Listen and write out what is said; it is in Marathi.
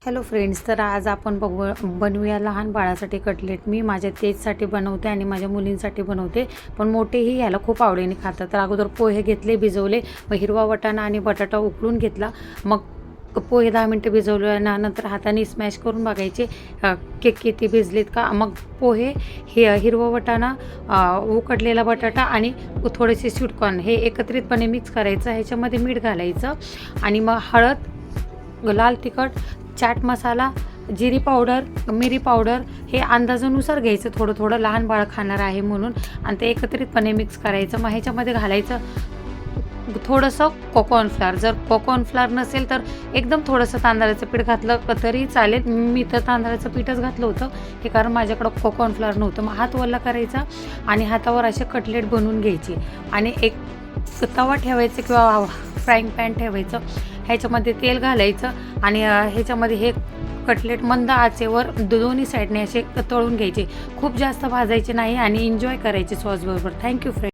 हॅलो फ्रेंड्स, तर आज आपण बनवूया लहान बाळासाठी कटलेट. मी माझ्या तेजसाठी बनवते आणि माझ्या मुलींसाठी बनवते, पण मोठेही याला खूप आवडीने खातात. तर अगोदर पोहे घेतले, भिजवले, मग हिरवा वाटाणा आणि बटाटा उकळून घेतला. मग पोहे 10 मिनटं भिजवल्यानंतर हाताने स्मॅश करून बघायचे किती भिजलेत का. मग पोहे, हिरवा वाटाणा, उकडलेला बटाटा आणि थोडेसे स्वीटकॉर्न हे एकत्रितपणे मिक्स करायचं. ह्याच्यामध्ये मीठ घालायचं आणि मग हळद, लाल तिखट, चाट मसाला, जिरी पावडर, मिरी पावडर हे अंदाजानुसार घ्यायचं. थोडं थोडं लहान बाळ खाणार आहे म्हणून, आणि ते एकत्रितपणे मिक्स करायचं. मग ह्याच्यामध्ये घालायचं थोडंसं कोकॉर्नफ्लॉर. जर कोकॉर्नफ्लॉर नसेल तर एकदम थोडंसं तांदळाचं पीठ घातलं तरी चालेल. मी तर तांदळाचं पीठच घातलं होतं हे, कारण माझ्याकडं कोकॉर्नफ्लॉर नव्हतं. मग हात ओला करायचा आणि हातावर असे कटलेट बनवून घ्यायचे आणि एक तवा ठेवायचं किंवा फ्राईंग पॅन ठेवायचं. ह्याच्यामध्ये तेल घालायचं आणि ह्याच्यामध्ये हे कटलेट मंद आचेवर दोन्ही साईडने असे तळून घ्यायचे. खूप जास्त भाजायचे नाही आणि एन्जॉय करायचे सॉसबरोबर. Thank you friend.